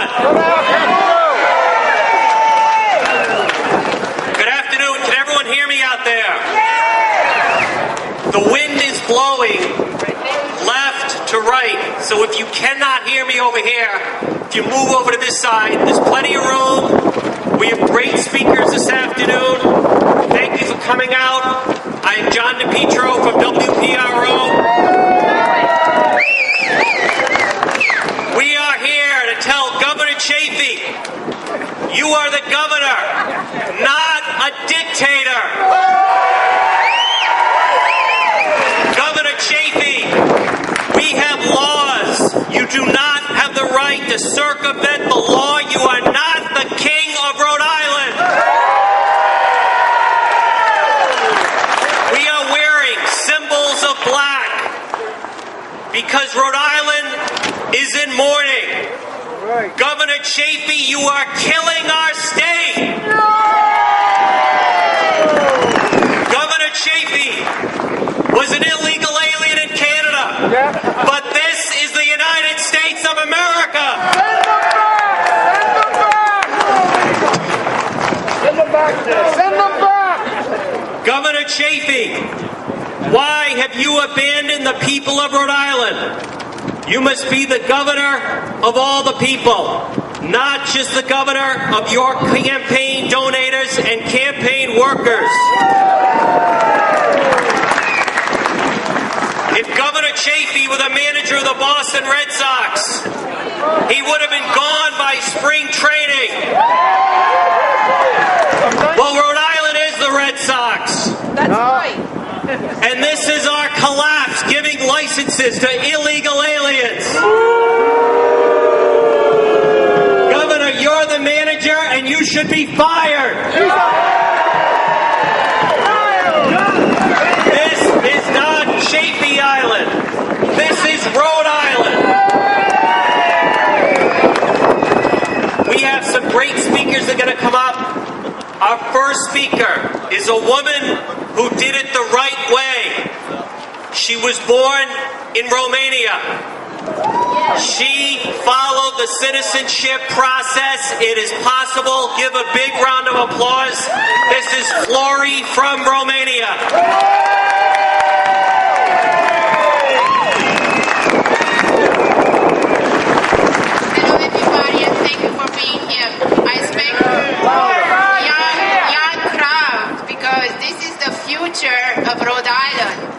everyone. Good afternoon. Can everyone hear me out there? The wind is blowing left to right, so if you cannot hear me over here, if you move over to this side, there's plenty of room. We have great speakers this afternoon. Thank you for coming out. I am John DePietro from WPRO. We are here to tell Governor Chafee, you are the governor, not a dictator. Governor Chafee, we have laws. You do not have the right to circumvent the law. You are not the king of Rhode Island. We are wearing symbols of black because Rhode Island is in mourning. Right. Governor Chafee, you are killing our state. No! Governor Chafee was an illegal alien in Canada, yeah. But this is the United States of America. Send them back. Send them back. Governor Chafee, why have you abandoned the people of Rhode Island? You must be the governor of all the people, not just the governor of your campaign donors and campaign workers. If Governor Chafee were the manager of the Boston Red Sox, he would have been gone by spring training. Well, Rhode Island is the Red Sox. That's right. And this is our collapse, giving licenses to illegal aliens. Governor, you're the manager and you should be fired. This is not Chafee Island. This is Rhode Island. We have some great speakers that are going to come up. Our first speaker is a woman who did it the right way. She was born in Romania. She followed the citizenship process. It is possible. Give a big round of applause. This is Flori from Romania. Hello everybody and thank you for being here. I expect young crowd because this is the future of Rhode Island.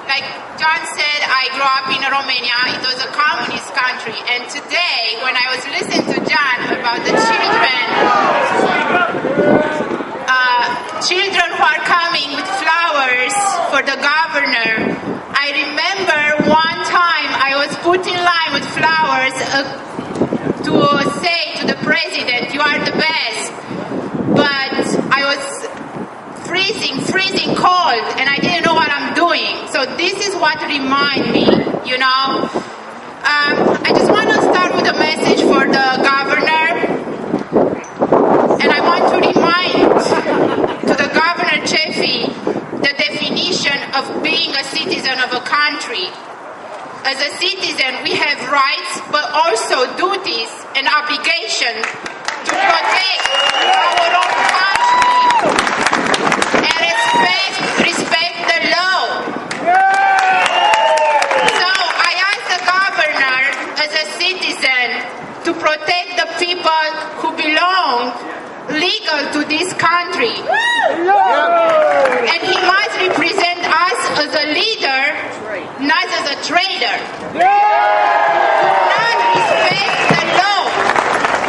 Like John said, I grew up in Romania. It was a communist country. And today, when I was listening to John about the children who are coming with flowers for the governor, I remember one time I was put in line with flowers to say to the president, you are the best. But I was freezing cold, and I didn't know what I'm doing. So this is what reminds me, you know. I just want to start with a message for the governor, and I want to remind to the Governor Chafee the definition of being a citizen of a country. As a citizen, we have rights, but also duties and obligations to protect our own country. Respect the law. So I ask the governor as a citizen to protect the people who belong legal to this country. And he must represent us as a leader, not as a traitor. Do not respect the law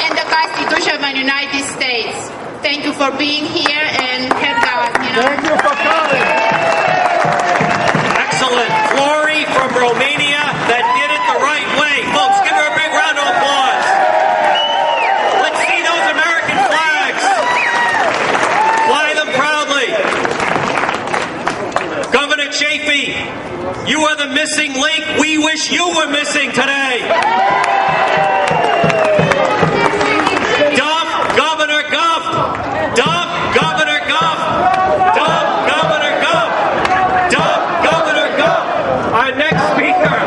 and the Constitution of the United States. Thank you for being here and head down. Thank you for coming. Excellent. Flori from Romania that did it the right way. Folks, give her a big round of applause. Let's see those American flags. Fly them proudly. Governor Chafee, you are the missing link we wish you were missing today. Our next speaker,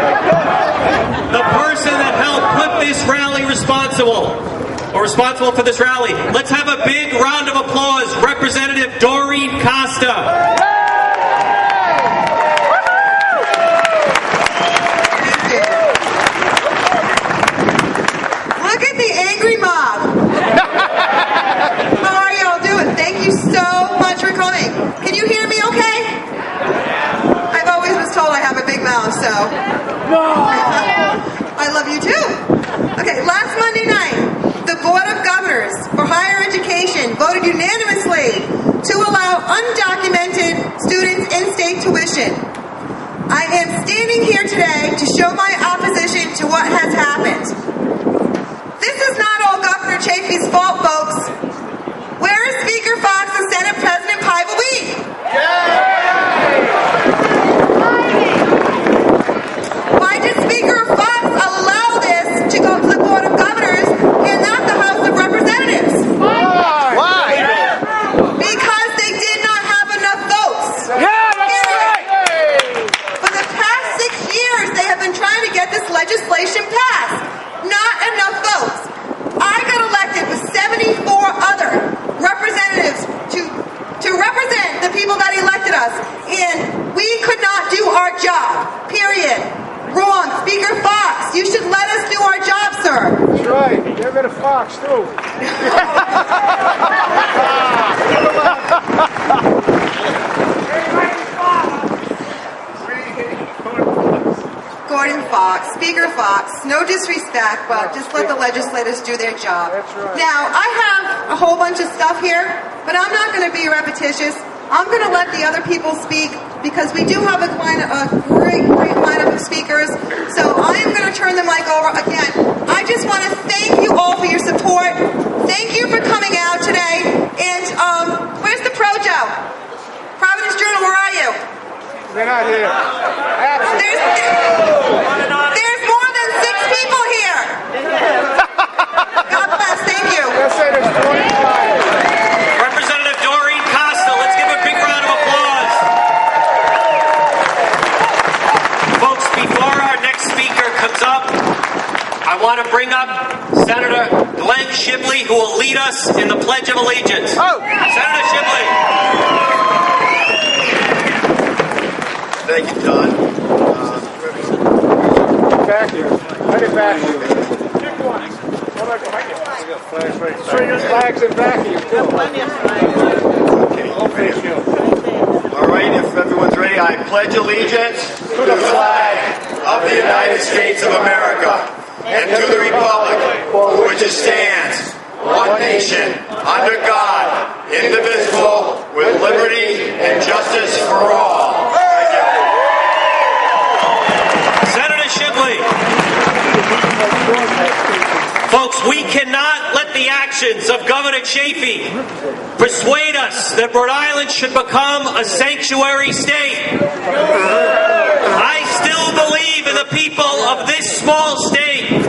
the person that helped put this rally responsible for this rally. Let's have a big round of applause, Representative Doreen Costa. Look at the angry mob. How are y'all doing? Thank you so much for coming. Can you hear me okay? I've always was told I have a big mouth, so. I love you too. Okay, last Monday night, the Board of Governors for Higher Education voted unanimously to allow undocumented students in-state tuition. I am standing here today to show my opposition to what has happened. This is not all Governor Chafee's fault, folks. Where is Speaker Fox and Senate President Paivali? Why did Speaker Fox allow this to go to the Board of Governors and not the House of Representatives? Why? Because they did not have enough votes. Yeah, that's right. For the past 6 years, they have been trying to get this legislation passed. Not enough votes. I got elected with 74 other representatives to represent the people that elected us, and we could not do our job. Period. Wrong. Speaker Fox, you should let us do our job, sir. That's right. Get rid of Fox, too. Gordon Fox, Speaker Fox, no disrespect, but just let the legislators do their job. That's right. Now, I have a whole bunch of stuff here, but I'm not going to be repetitious. I'm going to let the other people speak because we do have a great lineup of speakers. So I am going to turn the mic over again. I just want to thank you all for your support. Thank you for coming out today. And where's the Projo? Providence Journal, where are you? They're not here. There's more than 6 people here. God bless. Thank you. Let's say there's 25. Representative Doreen Costa, let's give a big round of applause. Folks, before our next speaker comes up, I want to bring up Senator Glenn Shibley, who will lead us in the Pledge of Allegiance. Senator Shibley. Thank you, Don. Back here. Right in back here. Flags in back of you, too. Okay. All right, if everyone's ready, I pledge allegiance to the flag of the United States of America and to the republic for which it stands, one nation, under God, indivisible, with liberty and justice for all. Thank you. Senator Shibley. Folks, we cannot let the actions of Governor Chafee persuade us that Rhode Island should become a sanctuary state. I still believe in the people of this small state.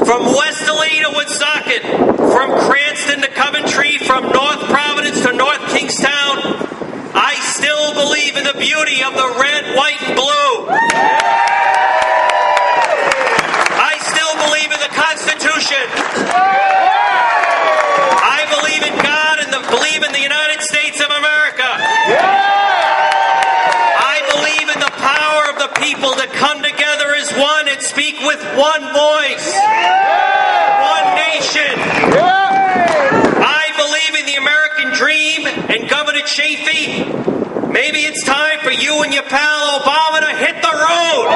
From Westerly to Woonsocket, from Cranston to Coventry, from North Providence to North Kingstown, I still believe in the beauty of the red, white, and blue. I still believe in the Constitution. I believe in God and believe in the United States of America. I believe in the power of the people to come together as one and speak with one voice. One nation. I believe in the American dream, and Governor Chafee, maybe it's time for you and your pal Obama to hit the road.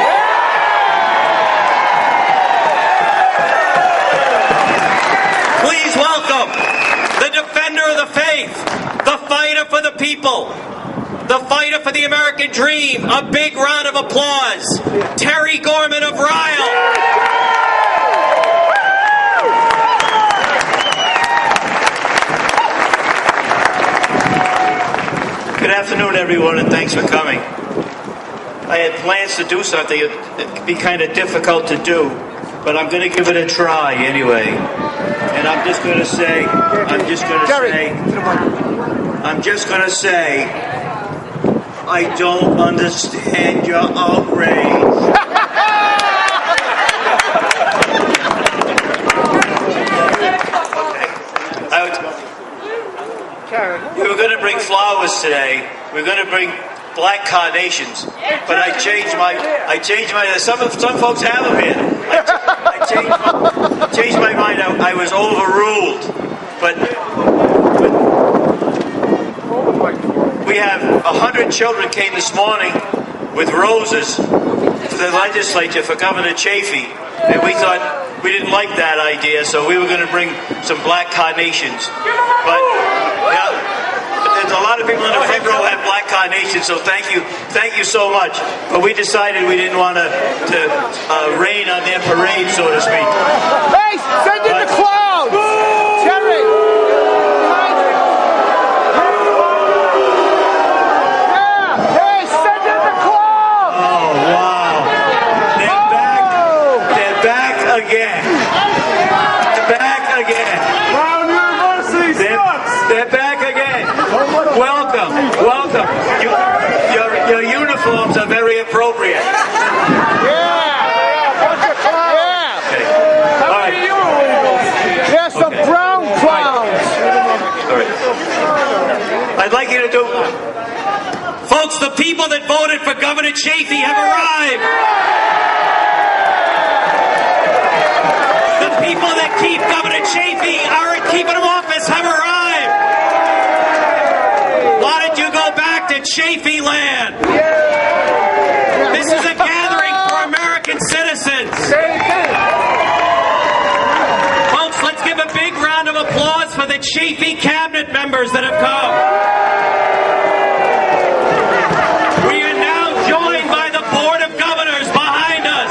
Please welcome the defender of the faith, the fighter for the people, the fighter for the American dream. A big round of applause. Terry Gorman of Ryle. Good afternoon, everyone, and thanks for coming. I had plans to do something. It'd be kind of difficult to do, but I'm going to give it a try anyway. And I'm just going to say, I don't understand your outrage. flowers today. We're going to bring black carnations, but I changed my. Some folks have them here. I changed my mind. I was overruled, but we have 100 children came this morning with roses to the legislature for Governor Chafee, and we thought we didn't like that idea, so we were going to bring some black carnations. But there's a lot of people in the front row have black carnations, so thank you so much. But we decided we didn't want to rain on their parade, so to speak. Hey, send in the clouds! Terry! Yeah! Hey, send in the clouds! Oh, wow. They're back again. Back again. Brown University sucks! They're back again. Welcome. Your uniforms are very appropriate. Okay. All right. There's some brown clowns. All right. I'd like you to do. Folks, the people that voted for Governor Chafee have arrived. The people that keep Governor Chafee aren't keeping him office have arrived. Why don't you go back to Chafee land? This is a gathering for American citizens. Folks, let's give a big round of applause for the Chafee cabinet members that have come. We are now joined by the Board of Governors behind us.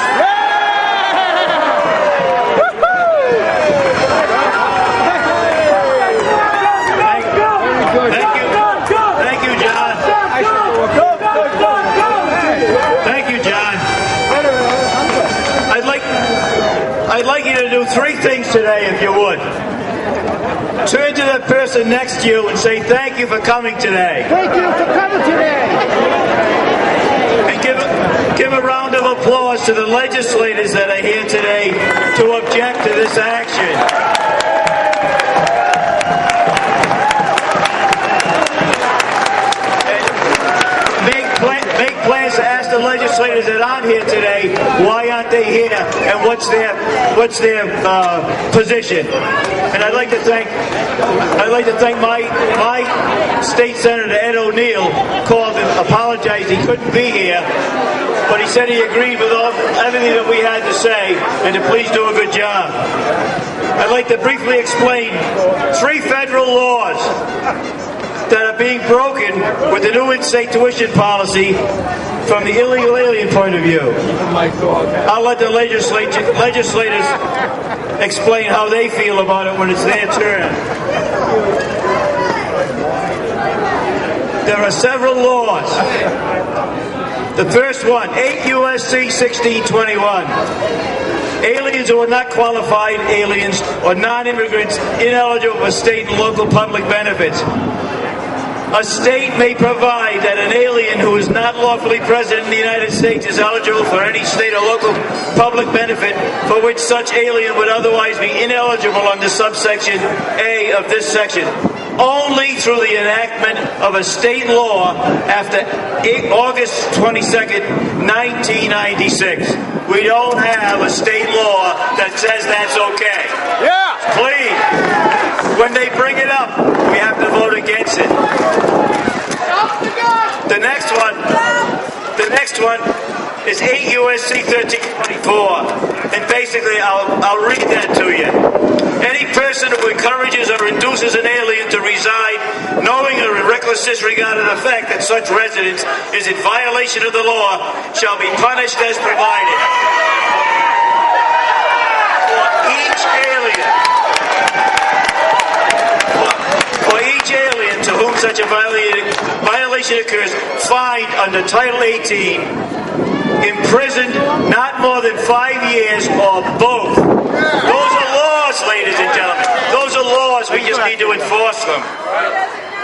Thank you, John. Thank you, John. I'd like you to do three things today, if you would. Turn to the person next to you and say, thank you for coming today. Thank you for coming today. And give a round of applause to the legislators that are here today to object to this action. Make plans to ask the legislators that aren't here today why aren't they here and what's their position. And I'd like to thank my state senator Ed O'Neill called and apologized he couldn't be here, but he said he agreed with everything that we had to say and to please do a good job. I'd like to briefly explain 3 federal laws that are being broken with the new in-state tuition policy from the illegal alien point of view. I'll let the legislators explain how they feel about it when it's their turn. There are several laws. The first one, 8 U.S.C. 1621. Aliens who are not qualified aliens or non-immigrants ineligible for state and local public benefits. A state may provide that an alien who is not lawfully present in the United States is eligible for any state or local public benefit for which such alien would otherwise be ineligible under subsection A of this section, only through the enactment of a state law after August 22nd, 1996. We don't have a state law that says that's okay. Yeah. Please, when they bring it up, we have to vote against it. The next one is 8 U.S.C. 1324. And basically, I'll read that to you. Any person who encourages or induces an alien to reside, knowing or in reckless disregard of the fact that such residence is in violation of the law, shall be punished as provided. For each alien to whom such a violation occurs, fined under Title 18, imprisoned not more than 5 years or both. Those are laws, ladies and gentlemen. Those are laws. We just need to enforce them.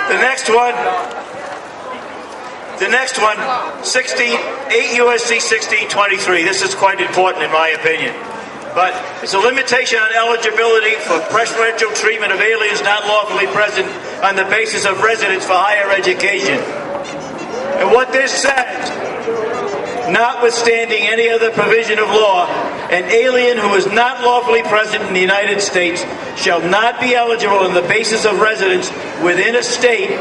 The next one, 8 U.S.C. 1623. This is quite important in my opinion. But it's a limitation on eligibility for preferential treatment of aliens not lawfully present on the basis of residence for higher education. And what this says, notwithstanding any other provision of law, an alien who is not lawfully present in the United States shall not be eligible on the basis of residence within a state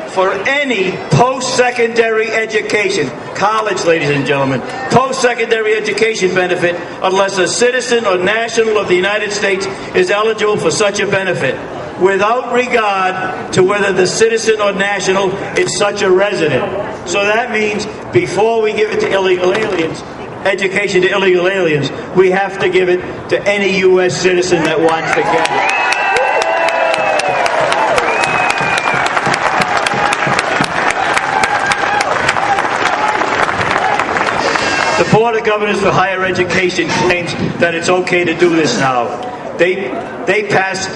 for any post-secondary education, college, ladies and gentlemen, post-secondary education benefit unless a citizen or national of the United States is eligible for such a benefit, without regard to whether the citizen or national is such a resident. So that means before we give it to illegal aliens, education to illegal aliens, we have to give it to any U.S. citizen that wants to get it. The Board of Governors for Higher Education claims that it's okay to do this now. They passed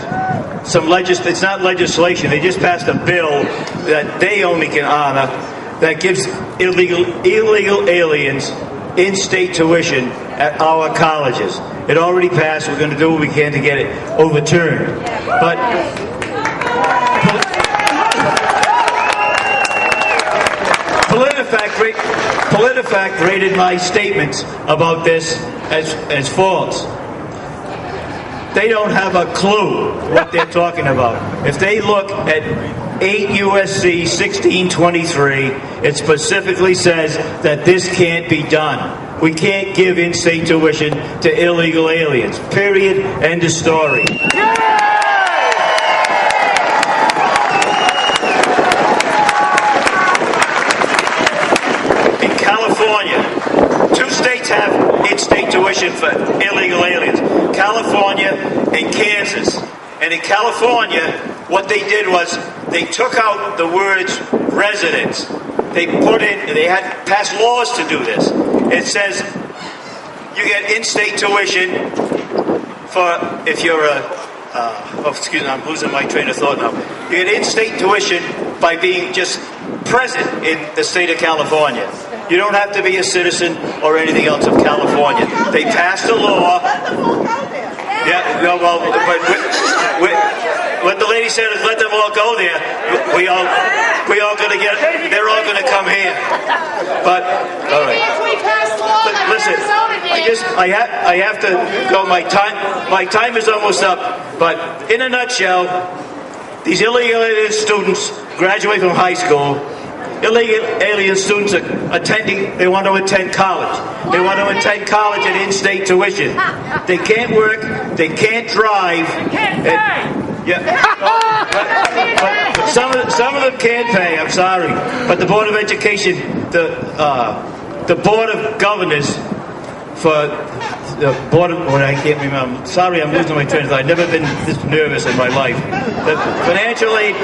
some it's not legislation, they just passed a bill that they only can honor that gives illegal aliens in-state tuition at our colleges. It already passed. We're going to do what we can to get it overturned. But PolitiFact rated my statements about this as false. They don't have a clue what they're talking about. If they look at 8 U.S.C. 1623, it specifically says that this can't be done. We can't give in-state tuition to illegal aliens. Period. End of story. In California, 2 states have in-state tuition for illegal aliens. California and Kansas. And in California, what they did was they took out the words residents. They had passed laws to do this. It says you get in-state tuition for if you're excuse me, I'm losing my train of thought now. You get in-state tuition by being just present in the state of California. You don't have to be a citizen or anything else of California. They passed a law. Yeah, well, what the lady said is let them all go there. We all gonna get. They're all gonna come here. But all right. Listen, I have to go. My time is almost up. But in a nutshell, these illegal alien students graduate from high school. Illegal alien students are attending, they want to attend college. They want to attend college at in-state tuition. They can't work, they can't drive. But some of them can't pay, I'm sorry. But the Board of Education, the Board of Governors for the Board of, I can't remember. Sorry, I'm losing my train of thought. I've never been this nervous in my life. The financial aid,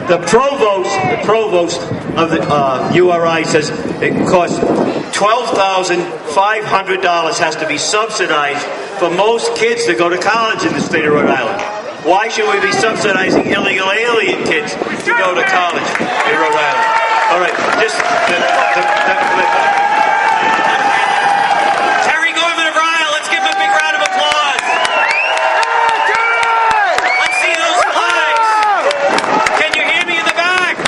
the provost of the URI says it costs $12,500 has to be subsidized for most kids to go to college in the state of Rhode Island. Why should we be subsidizing illegal alien kids to go to college in Rhode Island? All right, just Terry Gorman of Rhode Island, let's give him a big round of applause. Let's see those flags. Can you hear me in the back?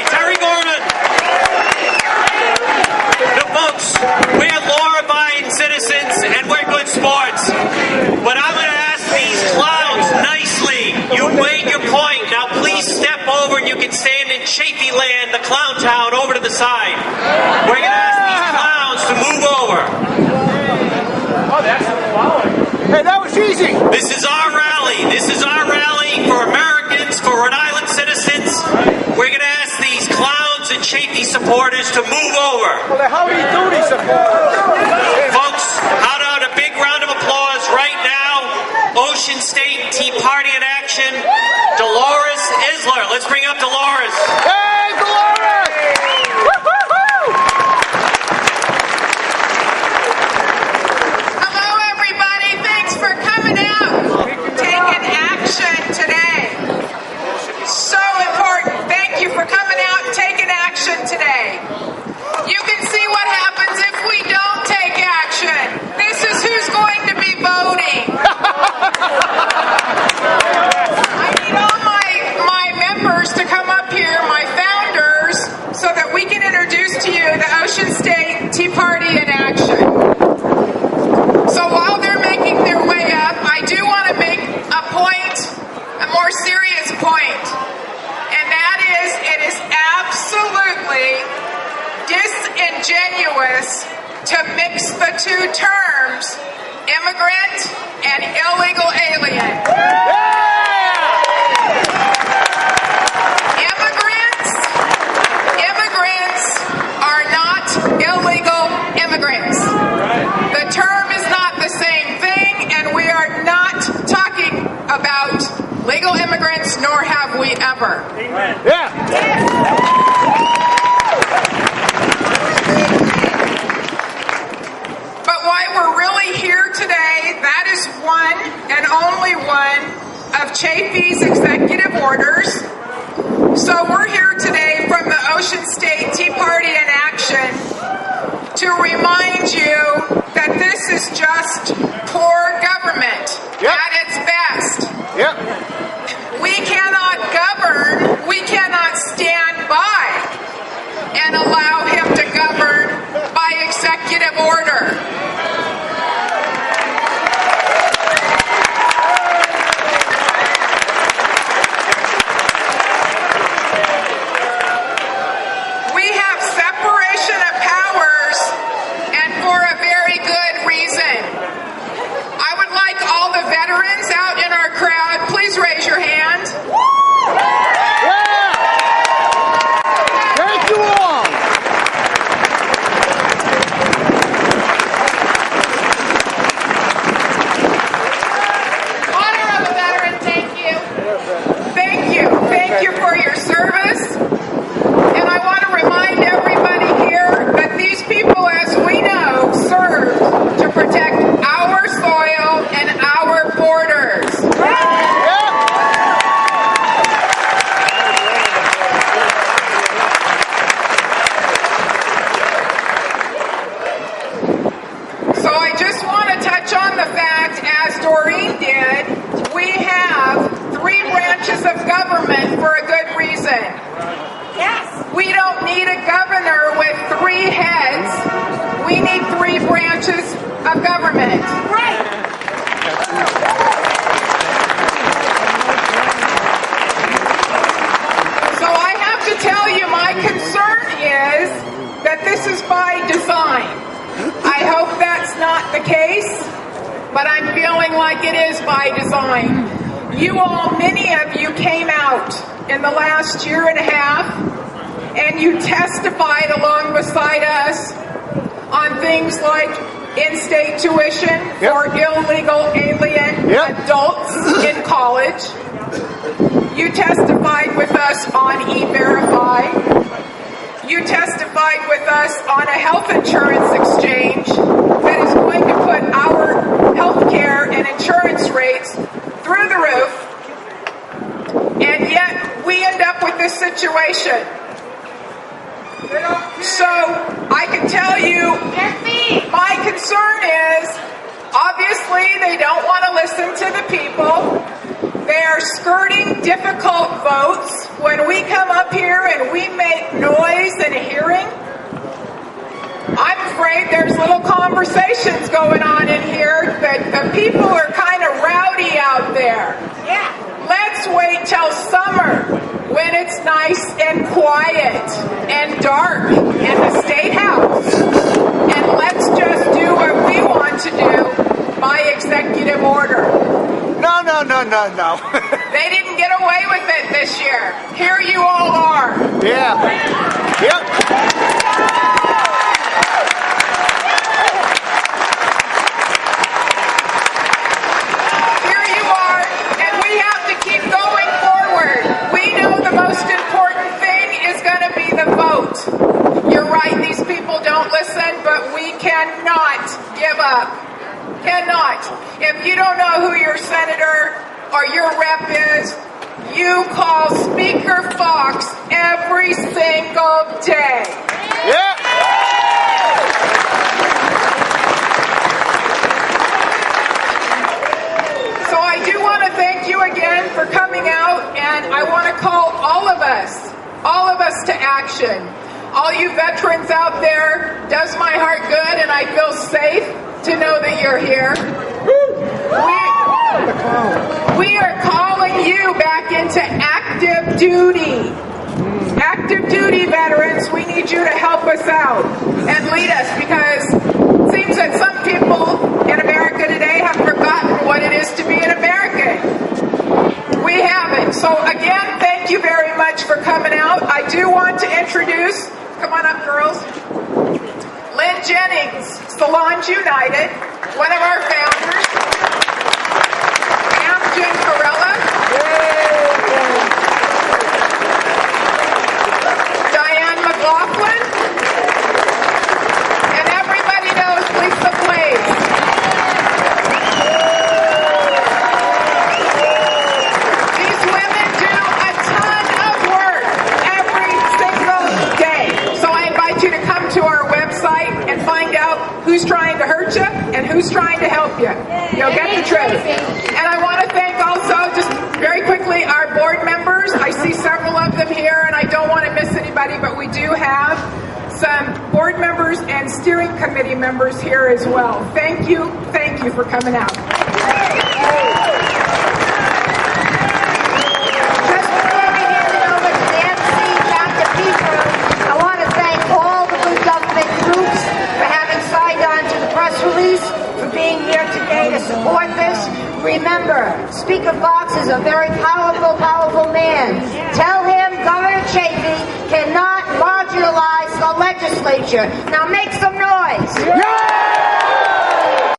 Terry Gorman. Now, folks, we're law-abiding citizens and we're good sports. But I'm going to ask these clowns nicely. You made your point. Now, please step over and you can stand in Chafee Land, the clown town, over to the side. We're going to ask these clowns to move over. Oh, that's following. Hey, that was easy. This is our rally. This is our rally for Americans, for Rhode Island citizens. We're going to ask these clowns and Chafee supporters to move over. Well, the Howdy Doody supporters. Folks, how about a big round of applause right now? Ocean State Tea Party in action. Dolores Isler. Let's bring up Dolores. Hey, Dolores! Woo-hoo-hoo! Hello, everybody. Thanks for coming out, taking action today. So important. Thank you for coming out and taking action today. You can see what happens if we don't two terms, immigrant and illegal alien. Immigrants are not illegal immigrants. The term is not the same thing, and we are not talking about legal immigrants, nor have we ever. But why we're really here today, that is one and only one of Chafee's executive orders. So we're here today from the Ocean State Tea Party in Action to remind you that this is just poor government at its best. We cannot govern, we cannot stand by and allow him to govern by executive order. We have separation of powers, and for a very good reason. I would like all the veterans out in our crowd, please raise your hand. Thank you all. Honor of a veteran, thank you. Thank you. Thank you for your service. And I want to remind everybody here that these people, as we know, served to protect our soil and our borders. So I just want to touch on the fact, as Doreen did, we have 3 branches of government for a good reason. Yes. We don't need a governor with 3 heads. We need 3 branches of government. Right. So I have to tell you, my concern is that this is by design. I hope that's not the case, but I'm feeling like it is by design. You all, many of you came out in the last year and a half, and you testified along beside us on things like in-state tuition for illegal alien adults in college. You testified with us on E-Verify. You testified with us on a health insurance exchange that is going to put our health care and insurance rates through the roof, and yet we end up with this situation. So I can tell you, my concern is, obviously they don't want to listen to the people. They are skirting difficult votes. When we come up here and we make noise in a hearing, I'm afraid there's little conversations going on in here that the people are kind of rowdy out there. Yeah. Let's wait till summer when it's nice and quiet and dark in the State House. And let's just do what we want to do by executive order. No. They didn't get away with it this year. Here you all are. Yeah. Yep. Here you are, and we have to keep going forward. We know the most important thing is going to be the vote. You're right, these people don't listen, but we cannot give up. Cannot. If you don't know who your senator or your rep is, you call Speaker Fox every single day. Yeah. So I do want to thank you again for coming out, and I want to call all of us to action. All you veterans out there, does my heart good, and I feel safe to know that you're here. We are calling you back into active duty. Active duty veterans, we need you to help us out and lead us, because it seems that some United, one of our founders, Amjad Corella, Diane McLaughlin, and everybody knows Lisa Blades. These women do a ton of work every single day. So I invite you to come to our website and find out who's trying to hurt you and who's trying to help you. You'll get the truth. And I want to thank also, just very quickly, our board members. I see several of them here, and I don't want to miss anybody, but we do have some board members and steering committee members here as well. Thank you for coming out. Just before we hand it over to the MC, Dr. Peter, I want to thank all the good government groups for having signed on to the press release, for being here today to support this. Remember, Speaker Fox is a very powerful, powerful man. Tell him Governor Chafee cannot marginalize the legislature. Now make some noise.